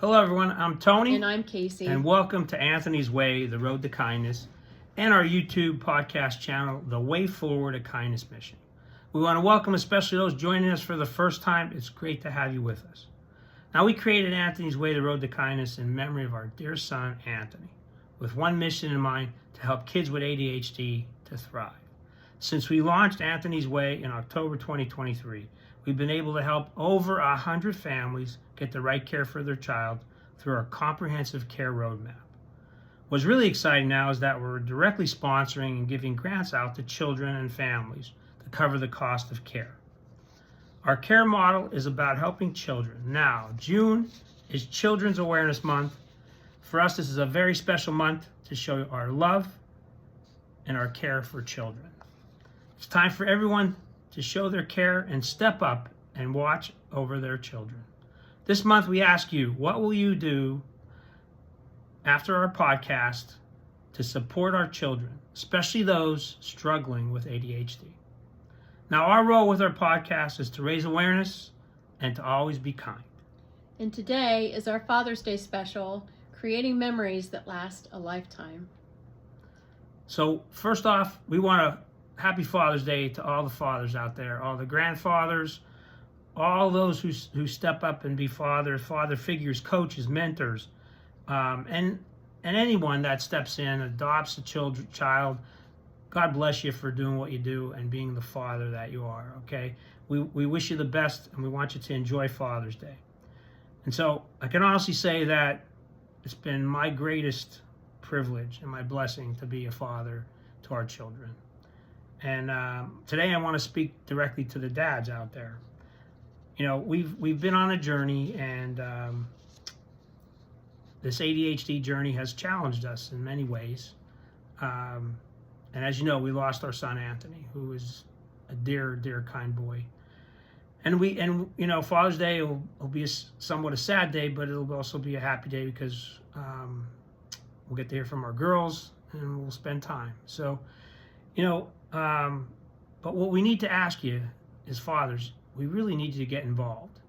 Hello everyone, I'm Tony. And I'm Casey. And welcome to Anthony's Way, the Road to Kindness, and our YouTube podcast channel, The Way Forward, a Kindness Mission. We want to welcome especially those joining us for the first time. It's great to have you with us. Now, we created Anthony's Way, the Road to Kindness in memory of our dear son, Anthony, with one mission in mind: to help kids with ADHD to thrive. Since we launched Anthony's Way in October 2023, we've been able to help over 100 families get the right care for their child through our comprehensive care roadmap. What's really exciting now is that we're directly sponsoring and giving grants out to children and families to cover the cost of care. Our care model is about helping children. Now, June is Children's Awareness Month. For us, this is a very special month to show our love and our care for children. It's time for everyone to show their care and step up and watch over their children. This month we ask you, what will you do after our podcast to support our children, especially those struggling with ADHD? Now, our role with our podcast is to raise awareness and to always be kind. And today is our Father's Day special, creating memories that last a lifetime. So first off, we want to happy Father's Day to all the fathers out there, all the grandfathers, all those who step up and be father figures, coaches, mentors, and anyone that steps in, adopts a child. God bless you for doing what you do and being the father that you are, okay? We wish you the best, and we want you to enjoy Father's Day. And so I can honestly say that it's been my greatest privilege and my blessing to be a father to our children. And today I want to speak directly to the dads out there. You know, we've been on a journey, and this ADHD journey has challenged us in many ways. And as you know, we lost our son Anthony, who is a dear, dear, kind boy. And you know, Father's Day will be somewhat a sad day, but it'll also be a happy day because we'll get to hear from our girls and we'll spend time. So, you know, but what we need to ask you is, fathers, we really need you to get involved.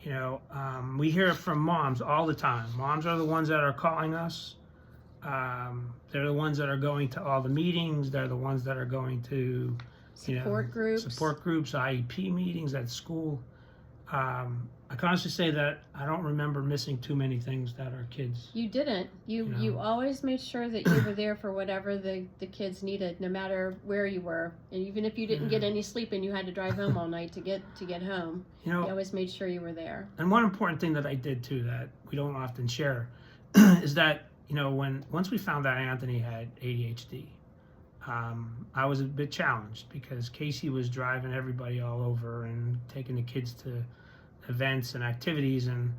You know, we hear it from moms all the time. Moms are the ones that are calling us. They're the ones that are going to all the meetings. They're the ones that are going to support groups, IEP meetings at school. I can honestly say that I don't remember missing too many things that our kids. You didn't. You always made sure that you were there for whatever the kids needed, no matter where you were. And even if you didn't get any sleep and you had to drive home all night to get home, you always made sure you were there. And one important thing that I did too that we don't often share is that, you know, once we found out Anthony had ADHD, I was a bit challenged because Casey was driving everybody all over and taking the kids to events and activities, and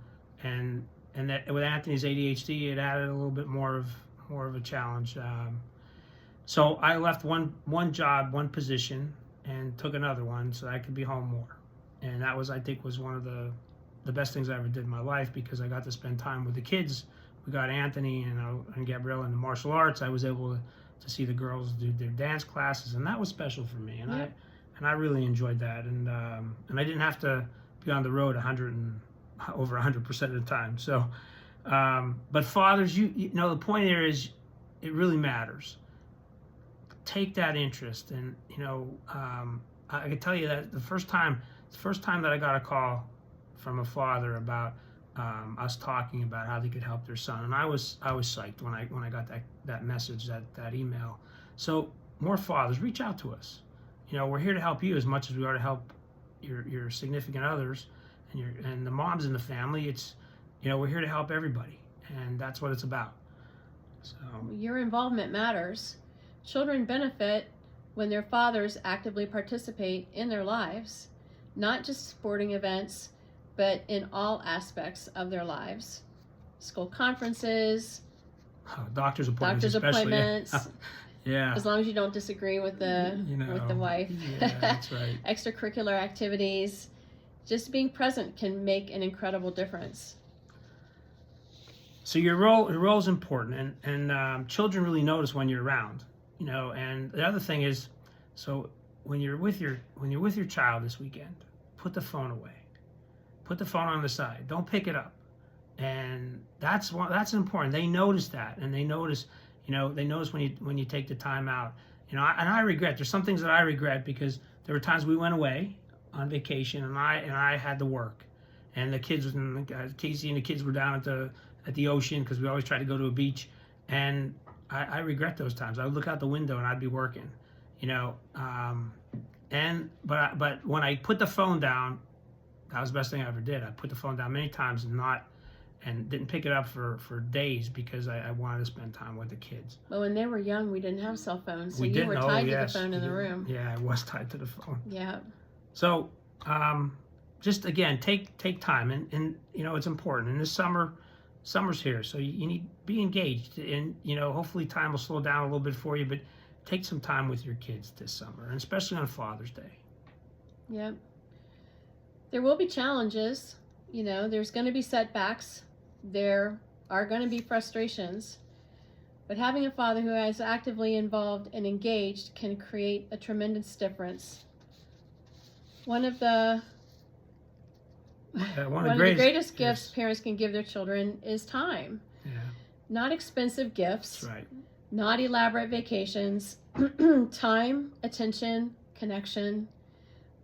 that with Anthony's ADHD, it added a little bit more of a challenge. So I left one job, one position, and took another one so I could be home more. And that was, I think, was one of the best things I ever did in my life, because I got to spend time with the kids. We got Anthony and Gabrielle into martial arts. I was able to see the girls do their dance classes, and that was special for me. And I really enjoyed that. And I didn't have to be on the road over 100% of the time. So, but fathers, you know, the point there is, it really matters. Take that interest, and you know, I can tell you that the first time that I got a call from a father about us talking about how they could help their son, and I was psyched when I got that message, that email. So more fathers, reach out to us. You know, we're here to help you as much as we are to help your significant others and the moms in the family. It's, you know, we're here to help everybody, and that's what it's about. So your involvement matters. Children benefit when their fathers actively participate in their lives, not just sporting events, but in all aspects of their lives. School conferences, doctor's appointments. Yeah. As long as you don't disagree with the wife. Yeah, that's right. Extracurricular activities. Just being present can make an incredible difference. So your role is important, and children really notice when you're around. You know, and the other thing is, so when you're with your child this weekend, put the phone away. Put the phone on the side. Don't pick it up. And that's important. They notice that, and they notice, they notice when you take the time out. And I regret. There's some things that I regret because there were times we went away on vacation, and I had to work, and the kids, Casey and the kids were down at the ocean because we always try to go to a beach, and I regret those times. I would look out the window and I'd be working, but when I put the phone down, that was the best thing I ever did. I put the phone down many times and didn't pick it up for days because I wanted to spend time with the kids. But when they were young, we didn't have cell phones, so you were tied to the phone in the room. Yeah, I was tied to the phone. Yeah. So, just again, take time, and it's important. And this summer's here, so you need to be engaged, and hopefully time will slow down a little bit for you, but take some time with your kids this summer, and especially on Father's Day. Yep. There will be challenges. There's going to be setbacks. There are going to be frustrations. But having a father who is actively involved and engaged can create a tremendous difference. One of the greatest gifts parents can give their children is time. Yeah. Not expensive gifts. That's right. Not elaborate vacations. Time, attention, connection.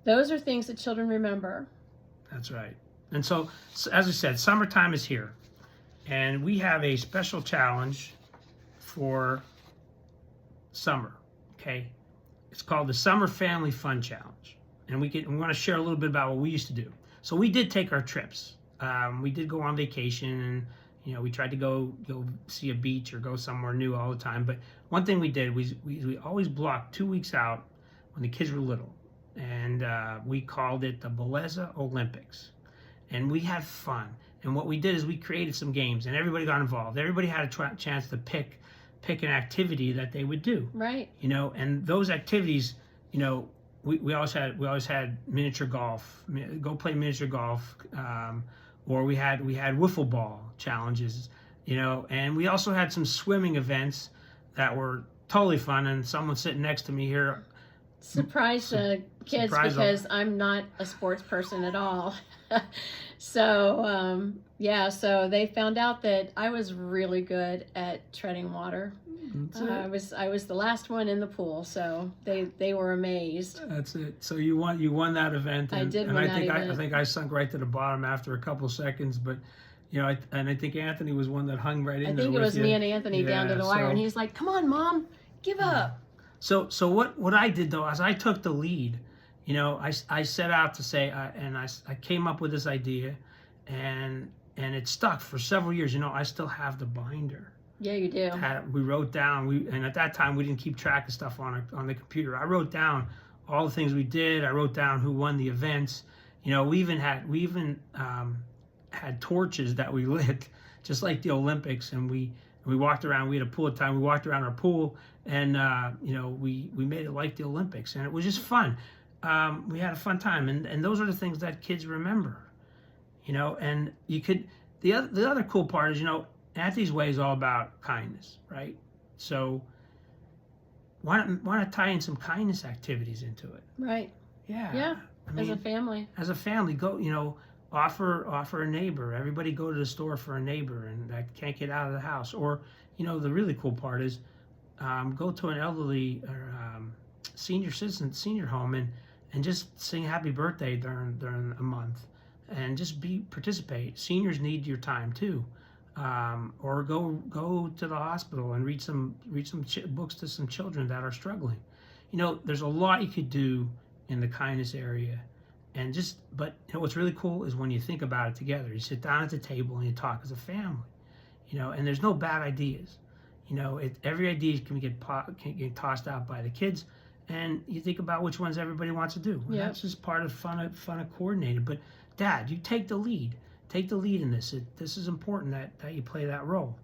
Those are things that children remember. That's right. And so as I said, summertime is here. And we have a special challenge for summer, okay? It's called the Summer Family Fun Challenge. And we want to share a little bit about what we used to do. So we did take our trips. We did go on vacation, and we tried to go see a beach or go somewhere new all the time. But one thing we did was we always blocked 2 weeks out when the kids were little. And we called it the Bellezza Olympics. And we had fun. And what we did is we created some games, and everybody got involved. Everybody had a chance to pick an activity that they would do. Right. And those activities, we always had miniature golf. Go play miniature golf, or we had wiffle ball challenges. And we also had some swimming events that were totally fun. And someone sitting next to me here. Surprise the kids because I'm not a sports person at all. So they found out that I was really good at treading water. I was the last one in the pool, so they were amazed. That's it. So you won that event. And, I did win that event. I think I sunk right to the bottom after a couple seconds, but I think Anthony was one that hung right in there. I think it was me and Anthony down to the wire, and he's like, "Come on, Mom, give up." So what I did though is I took the lead. I set out to say, and I came up with this idea, and it stuck for several years. I still have the binder. Yeah, you do. We wrote down, and at that time we didn't keep track of stuff on the computer. I wrote down all the things we did. I wrote down who won the events. We even had torches that we lit, just like the Olympics, and we walked around. We had a pool at the time. We walked around our pool, and we made it like the Olympics, and it was just fun. We had a fun time, and those are the things that kids remember. And you could. The other cool part is, Anthony's way is all about kindness, right? So why not tie in some kindness activities into it? Right. Yeah. Yeah. As a family, go. Offer a neighbor. Everybody go to the store for a neighbor and that can't get out of the house. Or, the really cool part is go to an elderly or senior home and just sing happy birthday during a month and just participate. Seniors need your time too. Or go to the hospital and read some books to some children that are struggling. There's a lot you could do in the kindness area. But what's really cool is when you think about it together. You sit down at the table and you talk as a family, and there's no bad ideas. Every idea can get tossed out by the kids, and you think about which ones everybody wants to do. And that's just part of fun of coordinated. But Dad, you take the lead. Take the lead in this. This is important that you play that role.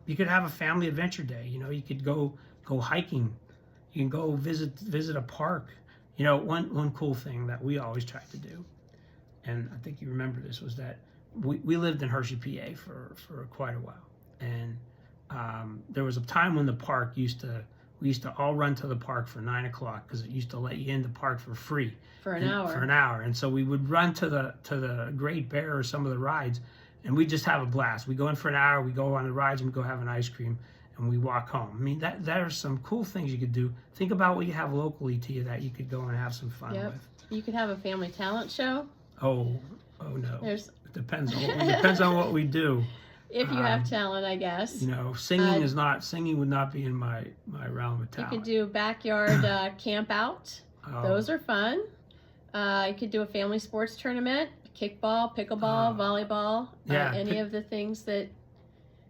You could have a family adventure day. You could go hiking. You can go visit a park. One cool thing that we always tried to do, and I think you remember this, was that we lived in Hershey, PA for quite a while. And there was a time when the park we used to all run to the park for 9 o'clock because it used to let you in the park for free. For an hour. And so we would run to the Great Bear or some of the rides, and we just have a blast. We go in for an hour, we go on the rides, and we go have an ice cream, and we walk home. I mean, there are some cool things you could do. Think about what you have locally to you that you could go and have some fun Yep. with. You could have a family talent show. Oh no. There's It depends on what we do. if you have talent, I guess. You know, singing would not be in my realm of You talent. could do backyard camp out. Oh, Those are fun. You could do a family sports tournament, kickball, pickleball, volleyball, yeah, any of the things that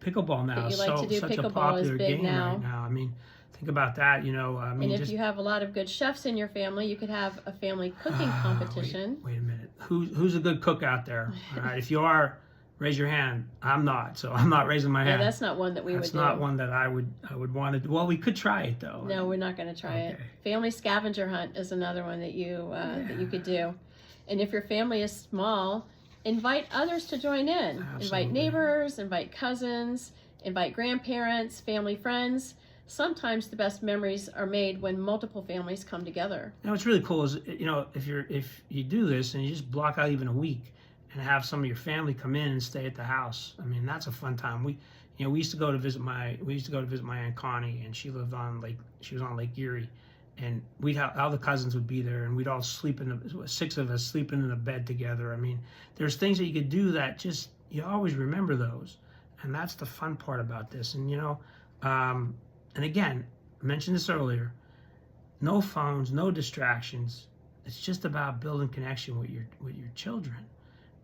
pickleball now that is you like to do. such a Pickleball is popular big game now. right now. I mean, think about that. You know, I mean, and if just you have a lot of good chefs in your family, you could have a family cooking competition. Wait a minute. Who's a good cook out there? All right, if you are, raise your hand. I'm not, so I'm not raising my Yeah, hand. that's not one that we That's would not do. one that I would want to do. Well, we could try it though. No, we're not going to try it. Okay. Family scavenger hunt is another one that you could do. And if your family is small, invite others to join in. Absolutely. Invite neighbors, invite cousins, invite grandparents, family friends. Sometimes the best memories are made when multiple families come together. You know, what's really cool is, you know, if you do this and you just block out even a week and have some of your family come in and stay at the house. I mean, that's a fun time. We used to go to visit my Aunt Connie, and she was on Lake Erie, and all the cousins would be there, and we'd all sleep six of us sleeping in a bed together. I mean, there's things that you could do that just, you always remember those, and that's the fun part about this. And you know, and again, I mentioned this earlier, no phones, no distractions. It's just about building connection with your children.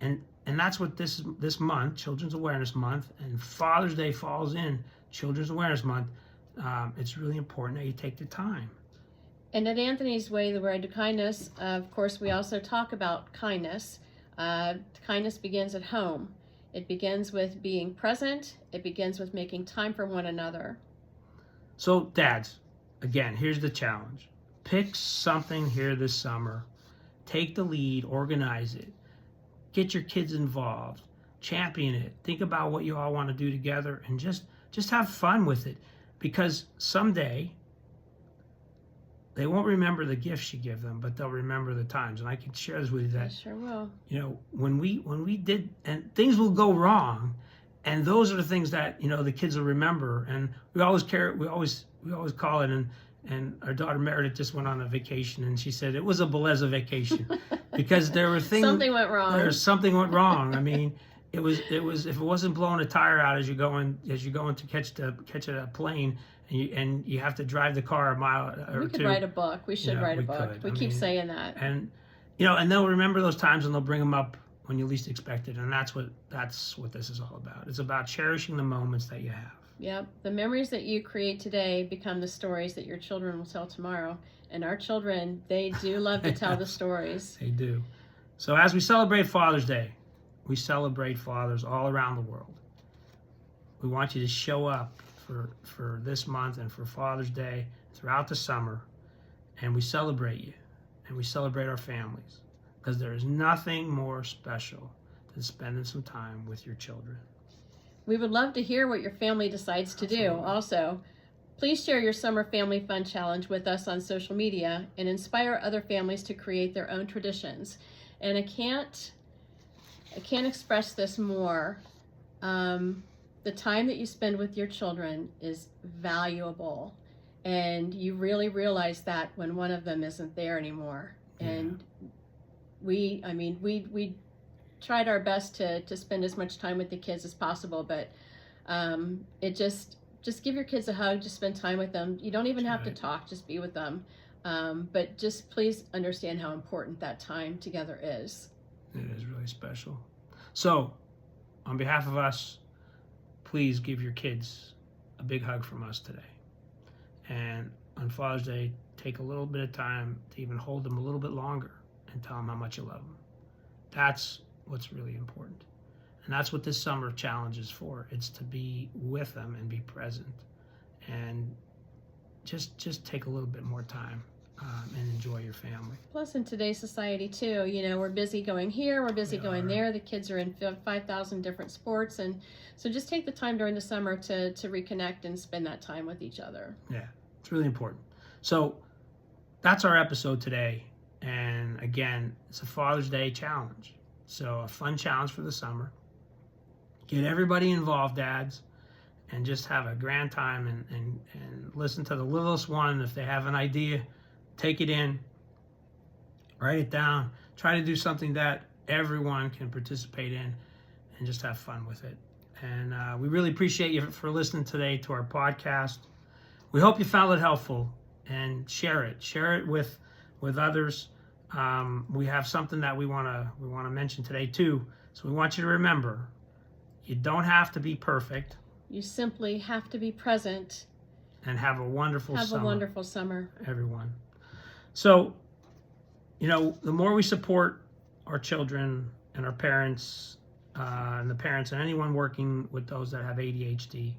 And that's what this month, Children's Awareness Month, and Father's Day falls in Children's Awareness Month. It's really important that you take the time. And at Anthony's Way, the Road to Kindness, of course, we also talk about kindness. Kindness begins at home. It begins with being present. It begins with making time for one another. So, dads, again, here's the challenge. Pick something here this summer. Take the lead, organize it. Get your kids involved. Champion it. Think about what you all want to do together, and just have fun with it. Because someday, they won't remember the gifts you give them, but they'll remember the times. And I can share this with you that, I sure will. you know, when we did, and things will go wrong, and those are the things that, you know, the kids will remember. And we always call it, and our daughter Meredith just went on a vacation, and she said it was a Bellezza vacation because there were things. Something went wrong. Something went wrong. I mean, it was if it wasn't blowing a tire out as you're going to catch a plane, and you have to drive the car a mile or two. We could write a book. We should write a book. We keep saying that. And you know, and they'll remember those times, and they'll bring them up when you least expect it. And that's what this is all about. It's about cherishing the moments that you have. Yep. The memories that you create today become the stories that your children will tell tomorrow. And our children, they do love to tell the stories. They do. So as we celebrate Father's Day, we celebrate fathers all around the world. We want you to show up for this month and for Father's Day throughout the summer, and we celebrate you, and we celebrate our families, because there is nothing more special than spending some time with your children. We would love to hear what your family decides to do. Also, please share your Summer Family Fun Challenge with us on social media and inspire other families to create their own traditions. And I can't express this more. The time that you spend with your children is valuable, and you really realize that when one of them isn't there anymore. Yeah. And we tried our best to spend as much time with the kids as possible, but it just give your kids a hug, just spend time with them. You don't even have to talk, just be with them. But just please understand how important that time together is. It is really special. So, on behalf of us, please give your kids a big hug from us today. And on Father's Day, take a little bit of time to even hold them a little bit longer and tell them how much you love them. That's what's really important. And that's what this summer challenge is for. It's to be with them and be present. And just take a little bit more time and enjoy your family. Plus, in today's society too, you know, we're busy going here, we're busy going there. The kids are in 5,000 different sports, and so just take the time during the summer to reconnect and spend that time with each other. Yeah, it's really important. So that's our episode today. And again, it's a Father's Day challenge. So a fun challenge for the summer. Get everybody involved, dads, and just have a grand time and listen to the littlest one. If they have an idea, take it in, write it down, try to do something that everyone can participate in and just have fun with it. And we really appreciate you for listening today to our podcast. We hope you found it helpful, and share it with others. We have something that we want to mention today too. So we want you to remember, you don't have to be perfect. You simply have to be present. And have a wonderful summer. Have a wonderful summer, everyone. So, the more we support our children and our parents, and the parents and anyone working with those that have ADHD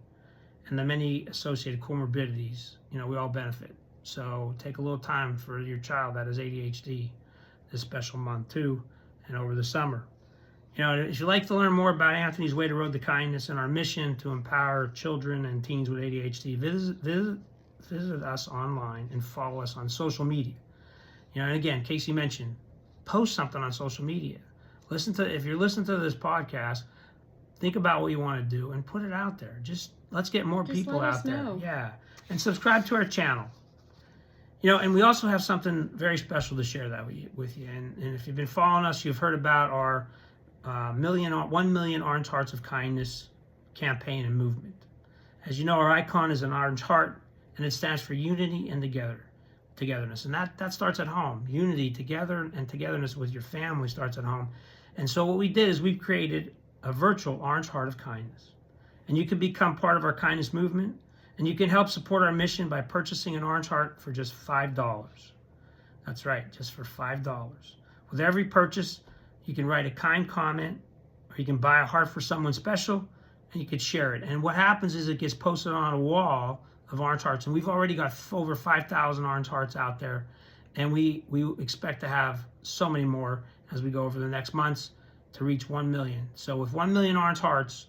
and the many associated comorbidities, we all benefit. So take a little time for your child that has ADHD this special month too, and over the summer. If you'd like to learn more about Anthony's Way to Road to Kindness and our mission to empower children and teens with ADHD, visit us online and follow us on social media. And again, Casey mentioned, post something on social media. If you're listening to this podcast, think about what you want to do and put it out there. Let's get more people out there. Know. Yeah. And subscribe to our channel. And we also have something very special to share that with you. And if you've been following us, you've heard about our 1 million Orange Hearts of Kindness campaign and movement. As you know, our icon is an orange heart, and it stands for unity and togetherness. And that starts at home. Unity, together, and togetherness with your family starts at home. And so what we did is we've created a virtual Orange Heart of Kindness. And you can become part of our kindness movement, and you can help support our mission by purchasing an Orange Heart for just $5. That's right, just for $5. With every purchase, you can write a kind comment, or you can buy a heart for someone special, and you can share it. And what happens is it gets posted on a wall of Orange Hearts, and we've already got over 5,000 Orange Hearts out there, and we expect to have so many more as we go over the next months to reach 1 million. So with 1 million Orange Hearts,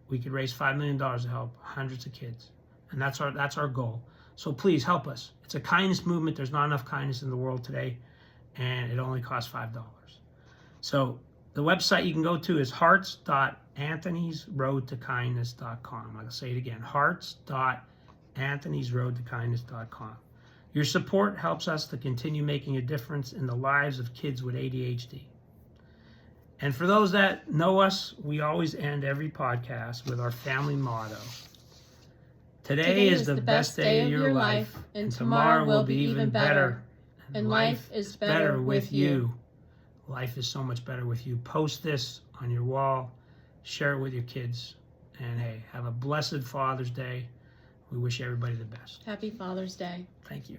we could raise $5 million to help hundreds of kids, and that's our goal. So please help us. It's a kindness movement. There's not enough kindness in the world today, and it only costs $5. So the website you can go to is hearts.anthonysroadtokindness.com. I'll say it again, hearts.anthonysroadtokindness.com. Your support helps us to continue making a difference in the lives of kids with ADHD. And for those that know us, we always end every podcast with our family motto. Today is the best day of your life, and tomorrow will be even better. And life is better with you. Life is so much better with you. Post this on your wall. Share it with your kids. And hey, have a blessed Father's Day. We wish everybody the best. Happy Father's Day. Thank you.